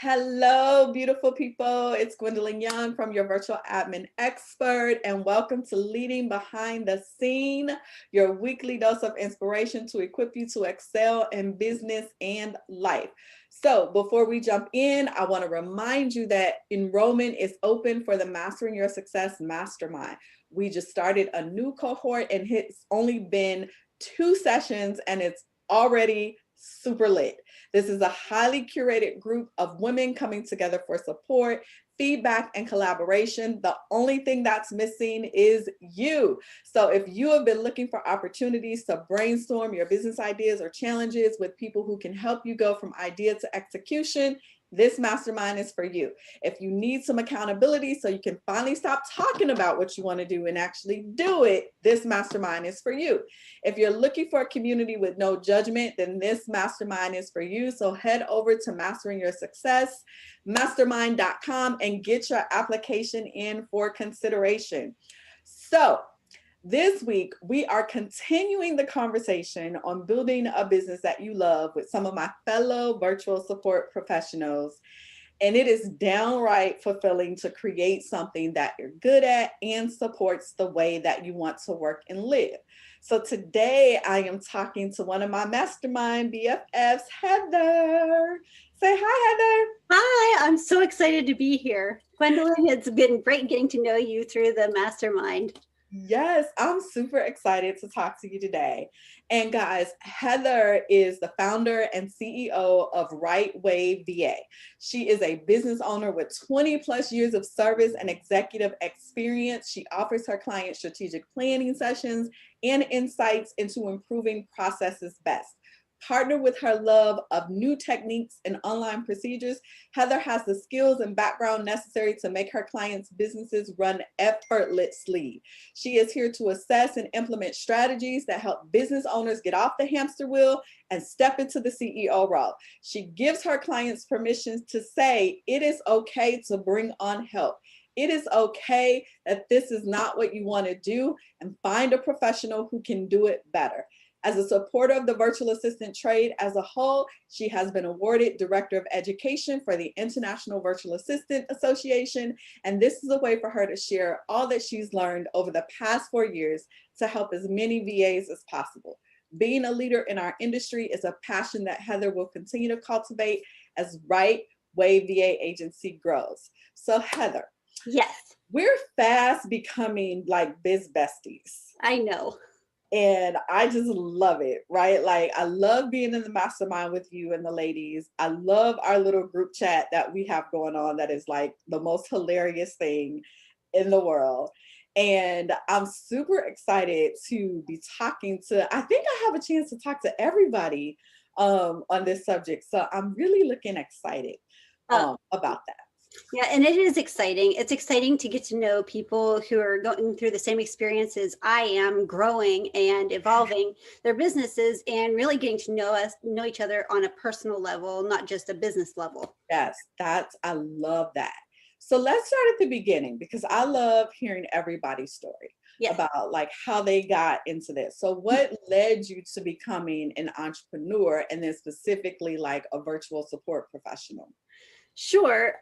Hello, beautiful people. It's Gwendolyn Young from your virtual admin expert, and welcome to Leading Behind the Scene, your weekly dose of inspiration to equip you to excel in business and life. So before we jump in, I want to remind you that enrollment is open for the Mastering Your Success Mastermind. We just started a new cohort and it's only been 2 sessions and it's already super lit. This is a highly curated group of women coming together for support, feedback, and collaboration. The only thing that's missing is you. So if you have been looking for opportunities to brainstorm your business ideas or challenges with people who can help you go from idea to execution, this mastermind is for you. If you need some accountability so you can finally stop talking about what you want to do and actually do it, this mastermind is for you. If you're looking for a community with no judgment, then this mastermind is for you. So head over to Mastering Your Success, mastermind.com, and get your application in for consideration. So this week, we are continuing the conversation on building a business that you love with some of my fellow virtual support professionals. And it is downright fulfilling to create something that you're good at and supports the way that you want to work and live. So today I am talking to one of my mastermind BFFs, Heather. Say hi, Heather. Hi, I'm so excited to be here. Gwendolyn, it's been great getting to know you through the mastermind. Yes, I'm super excited to talk to you today. And guys, Heather is the founder and CEO of Right Way VA. She is a business owner with 20 plus years of service and executive experience. She offers her clients strategic planning sessions and insights into improving processes best. Partner with her love of new techniques and online procedures, Heather has the skills and background necessary to make her clients' businesses run effortlessly. She is here to assess and implement strategies that help business owners get off the hamster wheel and step into the CEO role. She gives her clients permission to say it is okay to bring on help. It is okay that this is not what you want to do, and find a professional who can do it better. As a supporter of the virtual assistant trade as a whole, she has been awarded Director of Education for the International Virtual Assistant Association, and this is a way for her to share all that she's learned over the past 4 years to help as many VAs as possible. Being a leader in our industry is a passion that Heather will continue to cultivate as Right Way VA Agency grows. So Heather, Yes, we're fast becoming like biz besties. I know. And I just love it, right? Like, I love being in the mastermind with you and the ladies. I love our little group chat that we have going on that is like the most hilarious thing in the world. And I'm super excited to be talking to, I think I have a chance to talk to everybody on this subject. So I'm really looking excited about that. Yeah, and it is exciting. It's exciting to get to know people who are going through the same experiences I am, growing and evolving their businesses and really getting to know each other on a personal level, not just a business level. Yes, I love that. So let's start at the beginning because I love hearing everybody's story Yes. about like how they got into this. So what led you to becoming an entrepreneur and then specifically like a virtual support professional? Sure.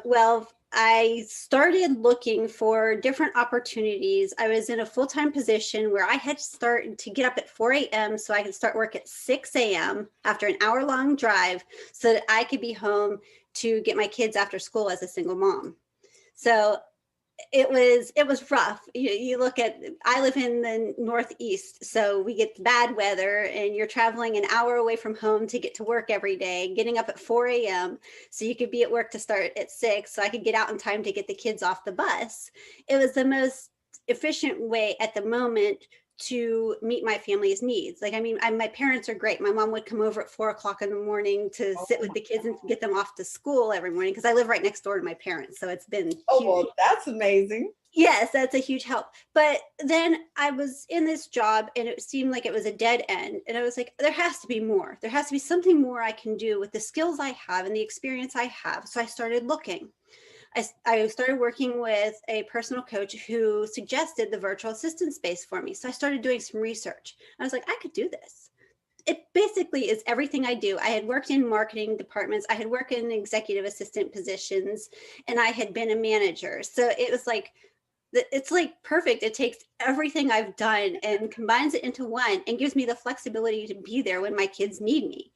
Well, I started looking for different opportunities. I was in a full-time position where I had to start to get up at 4 a.m. so I could start work at 6 a.m. after an hour-long drive so that I could be home to get my kids after school as a single mom. So it was rough. You look at, I live in the Northeast, so we get bad weather and you're traveling an hour away from home to get to work every day, getting up at 4 a.m. so you could be at work to start at 6 so I could get out in time to get the kids off the bus. It was the most efficient way at the moment to meet my family's needs. Like, I mean, my parents are great. My mom would come over at 4 o'clock in the morning to sit with the kids and get them off to school every morning because I live right next door to my parents. So it's been huge. Well, that's amazing. Yes, that's a huge help. But then I was in this job and it seemed like it was a dead end. And I was like, there has to be more. There has to be something more I can do with the skills I have and the experience I have. So I started looking. I started working with a personal coach who suggested the virtual assistant space for me. So I started doing some research. I was like, I could do this. it basically is everything I do. I had worked in marketing departments. I had worked in executive assistant positions, and I had been a manager. So it was like, it's like perfect. It takes everything I've done and combines it into one and gives me the flexibility to be there when my kids need me.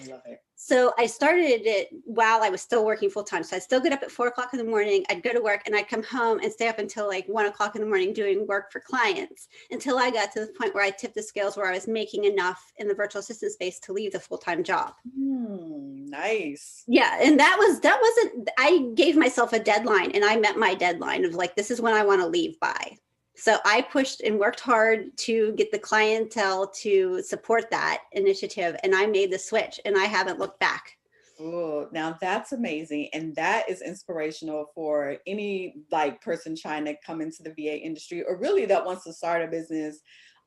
I love it. So I started it while I was still working full time. So I'd still get up at 4 o'clock in the morning. I'd go to work and I'd come home and stay up until like 1 o'clock in the morning doing work for clients until I got to the point where I tipped the scales where I was making enough in the virtual assistant space to leave the full-time job. Nice. Yeah. And that wasn't, I gave myself a deadline and I met my deadline of like, this is when I want to leave by. So I pushed and worked hard to get the clientele to support that initiative. And I made the switch and I haven't looked back. Oh, now that's amazing. And that is inspirational for any like person trying to come into the VA industry or really that wants to start a business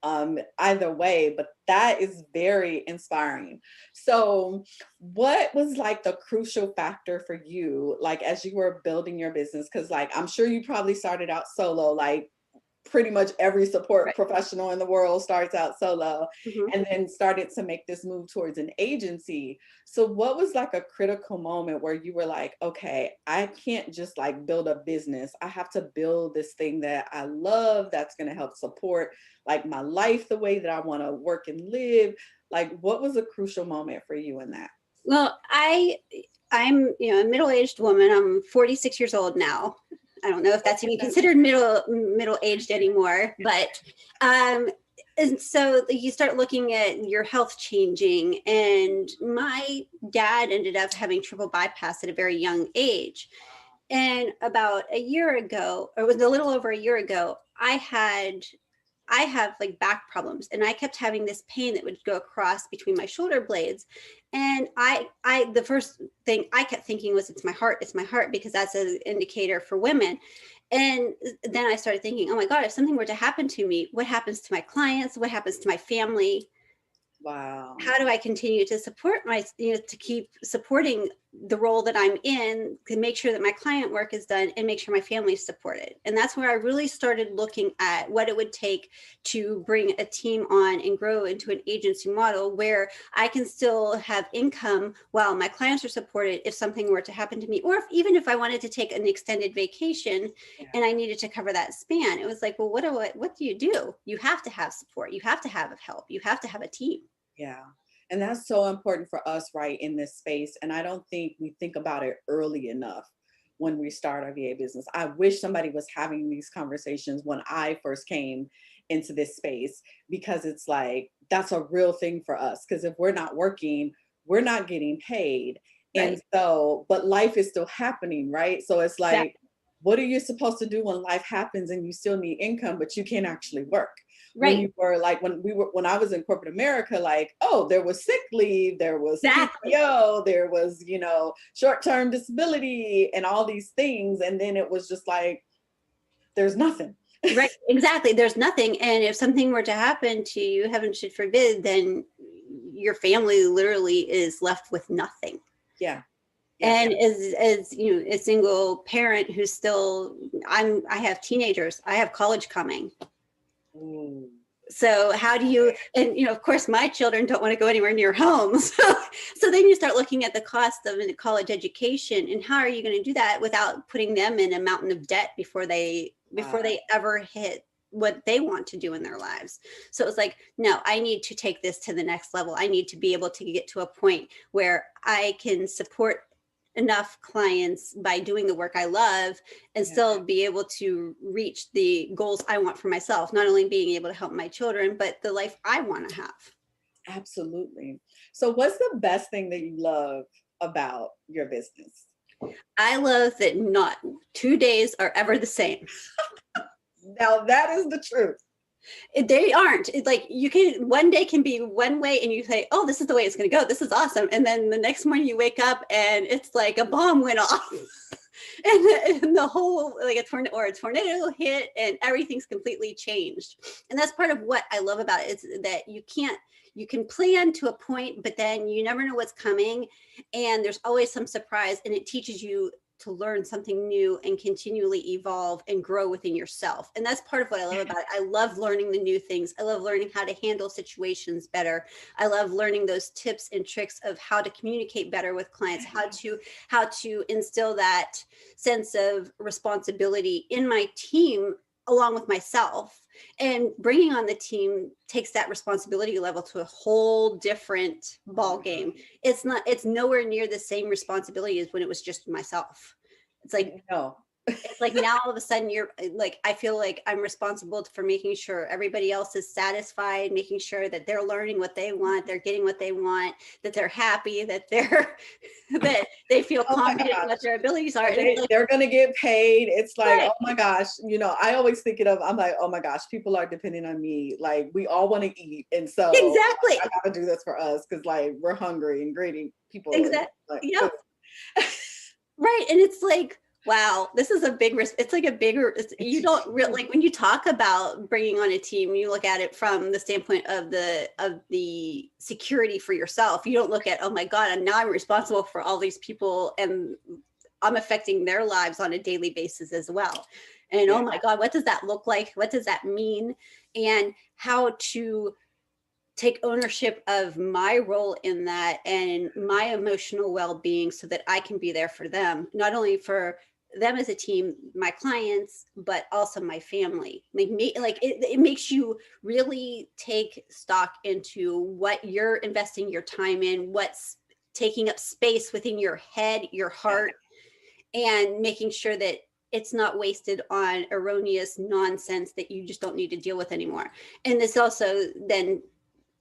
either way, but that is very inspiring. So what was like the crucial factor for you, like as you were building your business? Because like I'm sure you probably started out solo, like pretty much every support professional in the world starts out solo and then started to make this move towards an agency. So what was like a critical moment where you were like, okay, I can't just like build a business. I have to build this thing that I love that's going to help support like my life the way that I want to work and live. Like what was a crucial moment for you in that? Well, I'm a middle-aged woman. I'm 46 years old now. I don't know if that's even considered middle-aged anymore, but and so you start looking at your health changing. And my dad ended up having triple bypass at a very young age. And about a year ago, or it was a little over a year ago, I have like back problems and I kept having this pain that would go across between my shoulder blades. And the first thing I kept thinking was, it's my heart, because that's an indicator for women. And then I started thinking, oh my God, if something were to happen to me, what happens to my clients? What happens to my family? Wow. How do I continue to support to keep supporting the role that I'm in, to make sure that my client work is done and make sure my family's supported? And that's where I really started looking at what it would take to bring a team on and grow into an agency model where I can still have income while my clients are supported if something were to happen to me, or even if I wanted to take an extended vacation and I needed to cover that span. It was like, well, what do you do? You have to have support. You have to have help. You have to have a team. Yeah. And that's so important for us, right, in this space. And I don't think we think about it early enough when we start our VA business. I wish somebody was having these conversations when I first came into this space, because it's like, that's a real thing for us. Because if we're not working, we're not getting paid. Right. And so, but life is still happening, right? So it's like, what are you supposed to do when life happens and you still need income, but you can't actually work? Right. When you were like, when I was in corporate America, like, oh, there was sick leave, there was PTO, there was, short-term disability and all these things. And then it was just like, there's nothing. Right. Exactly. There's nothing. And if something were to happen to you, heaven should forbid, then your family literally is left with nothing. Yeah. And as a single parent who's still, I have teenagers, I have college coming. Ooh. So how do you, and of course my children don't want to go anywhere near home. So then you start looking at the cost of a college education, and how are you going to do that without putting them in a mountain of debt before they ever hit what they want to do in their lives. So it was like, no, I need to take this to the next level. I need to be able to get to a point where I can support enough clients by doing the work I love and still be able to reach the goals I want for myself, not only being able to help my children, but the life I want to have. Absolutely. So what's the best thing that you love about your business? I love that not 2 days are ever the same. Now that is the truth. They aren't. It's like one day can be one way and you say, oh, this is the way it's going to go. This is awesome. And then the next morning you wake up and it's like a bomb went off and the whole, like a tornado hit and everything's completely changed. And that's part of what I love about it, is that you can plan to a point, but then you never know what's coming. And there's always some surprise, and it teaches you to learn something new and continually evolve and grow within yourself. And that's part of what I love about it. I love learning the new things. I love learning how to handle situations better. I love learning those tips and tricks of how to communicate better with clients, how to instill that sense of responsibility in my team along with myself. And bringing on the team takes that responsibility level to a whole different ball game. It's nowhere near the same responsibility as when it was just myself. It's like, no. It's like now all of a sudden you're like, I feel like I'm responsible for making sure everybody else is satisfied, making sure that they're learning what they want, they're getting what they want, that they're happy, that that they feel confident in what their abilities are. They're going to get paid. It's like, right. Oh my gosh, I always think I'm like, oh my gosh, people are depending on me. Like we all want to eat. And so exactly. I got to do this for us because like we're hungry and greedy people. Exactly. Like, yeah. Right. And it's like, wow, this is a big risk. It's like a bigger, you don't really, like when you talk about bringing on a team, you look at it from the standpoint of the security for yourself. You don't look at, oh my God, now I'm responsible for all these people and I'm affecting their lives on a daily basis as well. And oh my God, what does that look like? What does that mean? And how to take ownership of my role in that and my emotional well-being so that I can be there for them, not only for them as a team, my clients, but also my family. It makes you really take stock into what you're investing your time in, what's taking up space within your head, your heart, and making sure that it's not wasted on erroneous nonsense that you just don't need to deal with anymore. And this also then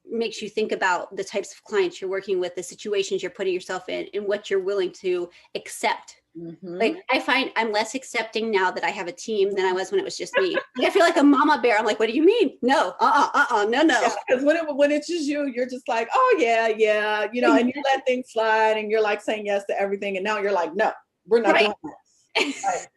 makes you think about the types of clients you're working with, the situations you're putting yourself in, and what you're willing to accept. Mm-hmm. Like I find I'm less accepting now that I have a team than I was when it was just me. Like, I feel like a mama bear. I'm like, what do you mean? No, no. Because when it's just you, you're just like, oh yeah, and you let things slide, and you're like saying yes to everything, and now you're like, no, we're not doing that.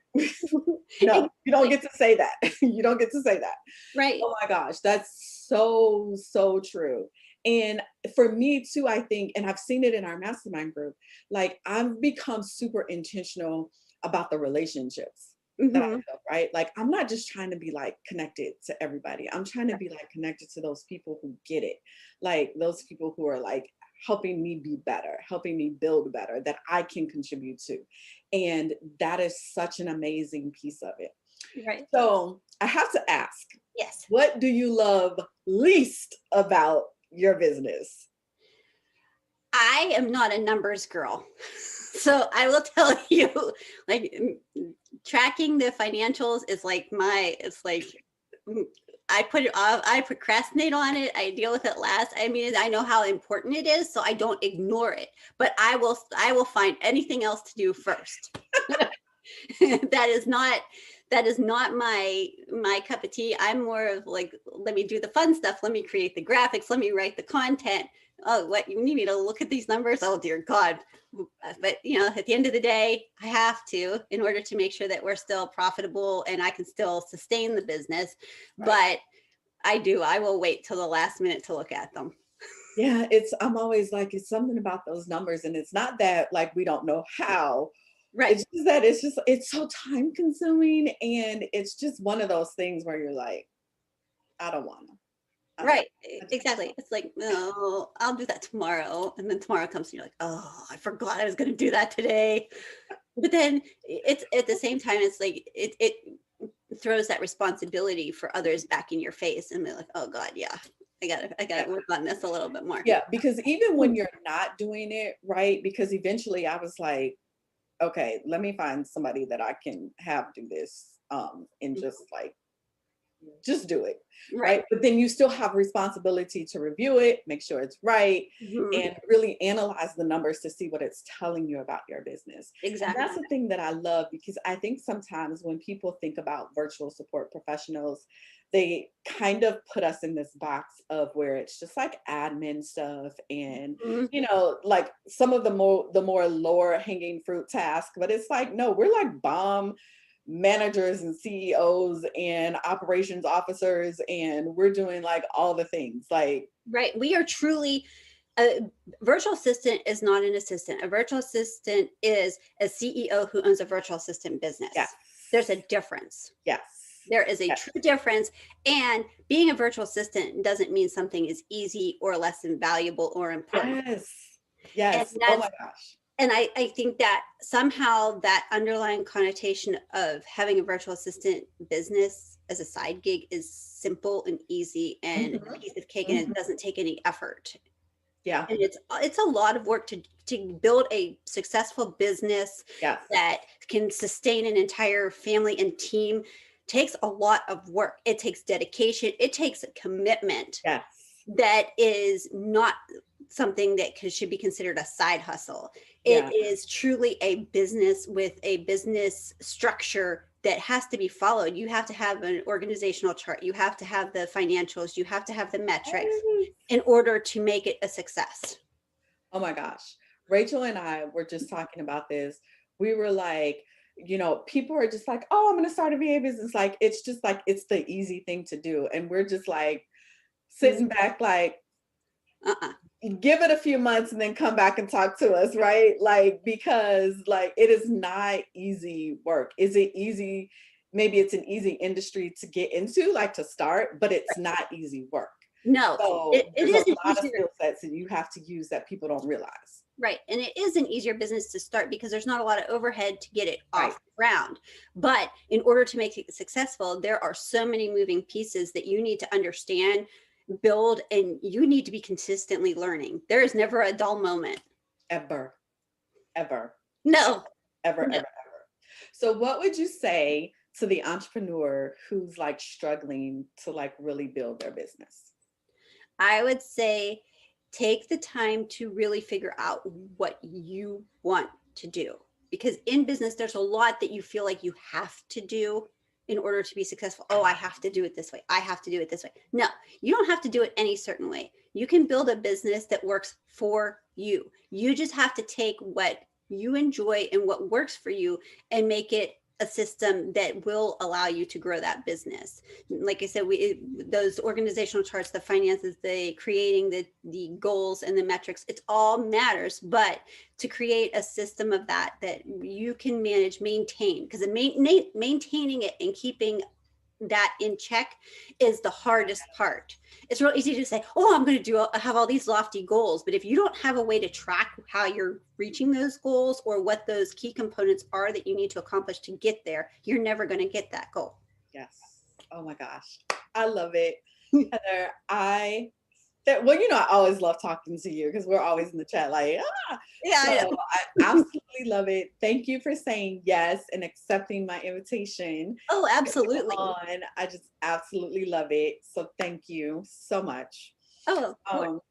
No, you don't get to say that. You don't get to say that. Right. Oh my gosh, that's so true. And for me too, I think, and I've seen it in our mastermind group, like I've become super intentional about the relationships that I build, right? Like I'm not just trying to be like connected to everybody. I'm trying to be like connected to those people who get it. Like those people who are like helping me be better, helping me build better, that I can contribute to. And that is such an amazing piece of it. Right. So I have to ask, yes, what do you love least about your business? I am not a numbers girl. So I will tell you, like tracking the financials is like I put it off, I procrastinate on it. I deal with it last. I mean, I know how important it is, so I don't ignore it, but I will find anything else to do first. That is not my cup of tea. I'm more of like, let me do the fun stuff. Let me create the graphics. Let me write the content. Oh, what, you need me to look at these numbers? Oh, dear God. But, at the end of the day, I have to, in order to make sure that we're still profitable and I can still sustain the business. Right. But I will wait till the last minute to look at them. Yeah, I'm always like, it's something about those numbers. And it's not that like, we don't know how. Right. It's just that it's so time consuming. And it's just one of those things where you're like, I don't want to. Right. Exactly. It's like, no, I'll do that tomorrow. And then tomorrow comes and you're like, oh, I forgot I was going to do that today. But then it's at the same time, it's like, it throws that responsibility for others back in your face. And they're like, oh God, yeah, I gotta work on this a little bit more. Yeah. Because even when you're not doing it right, because eventually I was like, okay, let me find somebody that I can have do this and just do it. Right. But then you still have responsibility to review it, make sure it's right, and really analyze the numbers to see what it's telling you about your business. Exactly. And that's the thing that I love, because I think sometimes when people think about virtual support professionals, they kind of put us in this box of where it's just like admin stuff and, like some of the more lower hanging fruit tasks, but it's like, no, we're like bomb managers and CEOs and operations officers, and we're doing like all the things. Like, right. We are truly A virtual assistant is not an assistant. A virtual assistant is a CEO who owns a virtual assistant business. Yes. There's a difference. Yes. There is a true difference. And being a virtual assistant doesn't mean something is easy or less than valuable or important. Yes. Yes. And Oh my gosh. and I think that somehow that underlying connotation of having a virtual assistant business as a side gig is simple and easy and a piece of cake, and it doesn't take any effort. Yeah. And it's a lot of work to build a successful business that can sustain an entire family and team. Takes a lot of work. It takes dedication. It takes a commitment that is not something that should be considered a side hustle. It is truly a business with a business structure that has to be followed. You have to have an organizational chart. You have to have the financials. You have to have the metrics in order to make it a success. Oh my gosh. Rachel and I were just talking about this. We were like, you know, people are just like, oh, I'm going to start a VA business. Like, it's just like, it's the easy thing to do. And we're just like sitting back, like, give it a few months and then come back and talk to us, right? Like, because like, it is not easy work. Is it easy? Maybe it's an easy industry to get into, like to start, but it's not easy work. No, so there's a lot of skill sets that you have to use that people don't realize. Right. And it is an easier business to start because there's not a lot of overhead to get it off the ground. But in order to make it successful, there are so many moving pieces that you need to understand, build, and you need to be consistently learning. There is never a dull moment. Ever. No. Ever. So what would you say to the entrepreneur who's like struggling to like really build their business? I would say take the time to really figure out what you want to do. Because in business, there's a lot that you feel like you have to do in order to be successful. Oh, I have to do it this way. I have to do it this way. No, you don't have to do it any certain way. You can build a business that works for you. You just have to take what you enjoy and what works for you and make it a system that will allow you to grow that business. Like I said, those organizational charts, the finances, the creating the goals and the metrics, it all matters. But to create a system of that you can manage, maintain, because maintaining it and keeping that in check is the hardest part. It's real easy to say, oh, I'm going to have all these lofty goals. But if you don't have a way to track how you're reaching those goals or what those key components are that you need to accomplish to get there, you're never going to get that goal. Yes. Oh my gosh. I love it. Heather, well, you know, I always love talking to you because we're always in the chat like, Yeah, so I know. I absolutely love it. Thank you for saying yes and accepting my invitation. Oh, absolutely. I just absolutely love it. So thank you so much. Oh,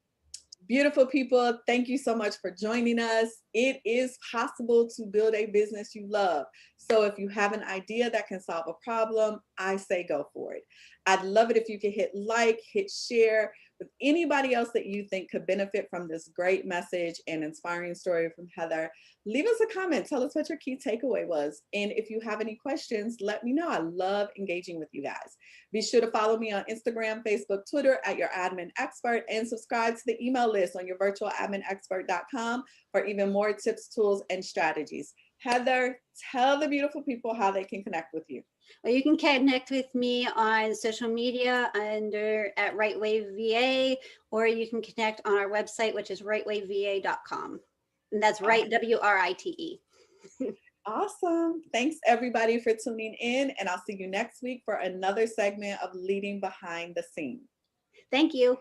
beautiful people, thank you so much for joining us. It is possible to build a business you love. So if you have an idea that can solve a problem, I say go for it. I'd love it if you could hit like, hit share with anybody else that you think could benefit from this great message and inspiring story from Heather. Leave us a comment. Tell us what your key takeaway was. And if you have any questions, let me know. I love engaging with you guys. Be sure to follow me on Instagram, Facebook, Twitter at Your Admin Expert, and subscribe to the email list on yourvirtualadminexpert.com for even more tips, tools, and strategies. Heather, tell the beautiful people how they can connect with you. Well, you can connect with me on social media at Right Way VA, or you can connect on our website, which is rightwayva.com. And that's right, WRITE. Awesome. Thanks everybody for tuning in, and I'll see you next week for another segment of Leading Behind the Scene. Thank you.